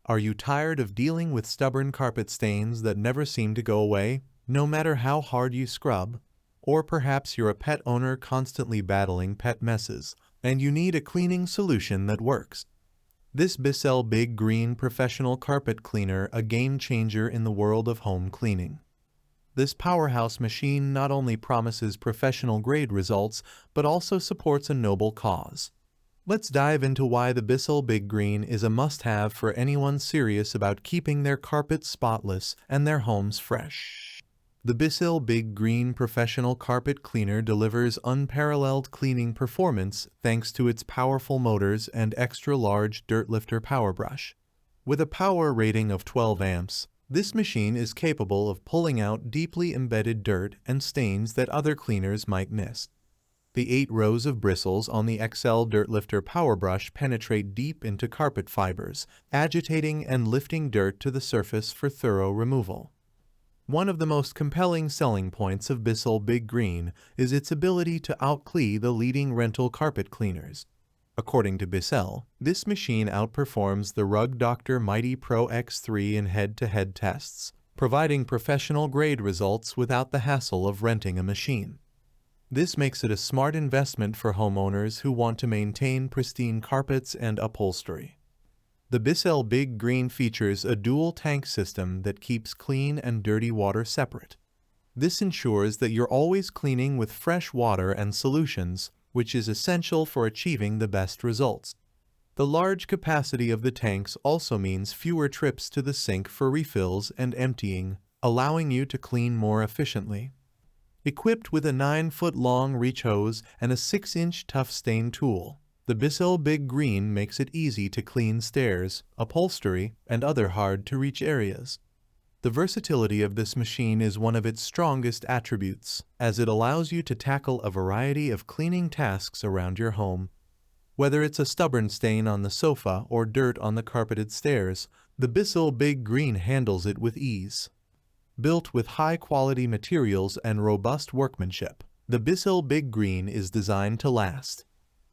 Are you tired of dealing with stubborn carpet stains that never seem to go away, no matter how hard you scrub? Or perhaps you're a pet owner constantly battling pet messes, and you need a cleaning solution that works. This Bissell Big Green Professional Carpet Cleaner, a game changer in the world of home cleaning. This powerhouse machine not only promises professional-grade results, but also supports a noble cause. Let's dive into why the Bissell Big Green is a must-have for anyone serious about keeping their carpets spotless and their homes fresh. The Bissell Big Green Professional Carpet Cleaner delivers unparalleled cleaning performance thanks to its powerful motors and extra-large dirt lifter power brush. With a power rating of 12 amps, this machine is capable of pulling out deeply embedded dirt and stains that other cleaners might miss. The 8 rows of bristles on the XL Dirt Lifter Power Brush penetrate deep into carpet fibers, agitating and lifting dirt to the surface for thorough removal. One of the most compelling selling points of Bissell Big Green is its ability to outclean the leading rental carpet cleaners. According to Bissell, this machine outperforms the Rug Doctor Mighty Pro X3 in head-to-head tests, providing professional-grade results without the hassle of renting a machine. This makes it a smart investment for homeowners who want to maintain pristine carpets and upholstery. The Bissell Big Green features a dual tank system that keeps clean and dirty water separate. This ensures that you're always cleaning with fresh water and solutions, which is essential for achieving the best results. The large capacity of the tanks also means fewer trips to the sink for refills and emptying, allowing you to clean more efficiently. Equipped with a 9-foot-long reach hose and a 6-inch tough stain tool, the Bissell Big Green makes it easy to clean stairs, upholstery, and other hard-to-reach areas. The versatility of this machine is one of its strongest attributes, as it allows you to tackle a variety of cleaning tasks around your home. Whether it's a stubborn stain on the sofa or dirt on the carpeted stairs, the Bissell Big Green handles it with ease. Built with high-quality materials and robust workmanship, the Bissell Big Green is designed to last.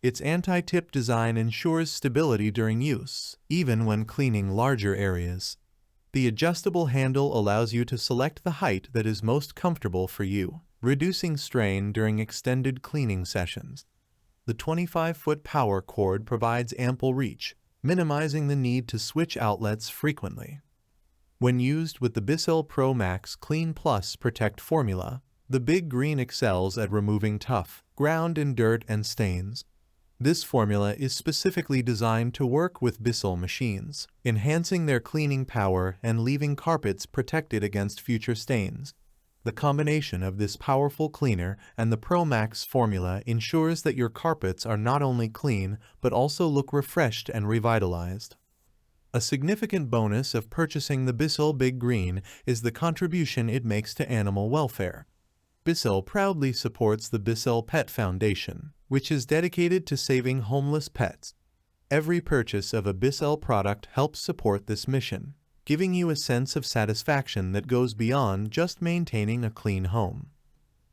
Its anti-tip design ensures stability during use, even when cleaning larger areas. The adjustable handle allows you to select the height that is most comfortable for you, reducing strain during extended cleaning sessions. The 25-foot power cord provides ample reach, minimizing the need to switch outlets frequently. When used with the Bissell Pro Max Clean Plus Protect formula, the Big Green excels at removing tough, ground-in dirt and stains. This formula is specifically designed to work with Bissell machines, enhancing their cleaning power and leaving carpets protected against future stains. The combination of this powerful cleaner and the Pro Max formula ensures that your carpets are not only clean, but also look refreshed and revitalized. A significant bonus of purchasing the Bissell Big Green is the contribution it makes to animal welfare. Bissell proudly supports the Bissell Pet Foundation, which is dedicated to saving homeless pets. Every purchase of a Bissell product helps support this mission, giving you a sense of satisfaction that goes beyond just maintaining a clean home.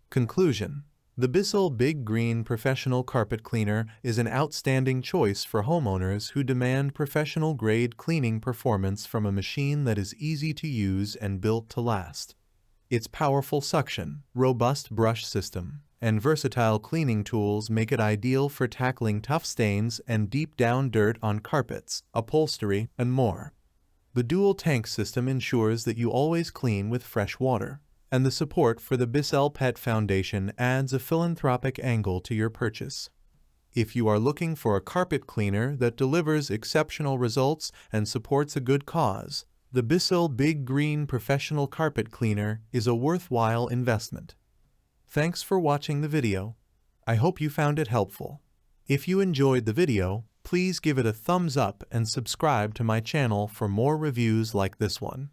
Conclusion: the Bissell Big Green Professional Carpet Cleaner is an outstanding choice for homeowners who demand professional-grade cleaning performance from a machine that is easy to use and built to last. Its powerful suction, robust brush system, and versatile cleaning tools make it ideal for tackling tough stains and deep-down dirt on carpets, upholstery, and more. The dual tank system ensures that you always clean with fresh water, and the support for the Bissell Pet Foundation adds a philanthropic angle to your purchase. If you are looking for a carpet cleaner that delivers exceptional results and supports a good cause, the Bissell Big Green Professional Carpet Cleaner is a worthwhile investment. Thanks for watching the video. I hope you found it helpful. If you enjoyed the video, please give it a thumbs up and subscribe to my channel for more reviews like this one.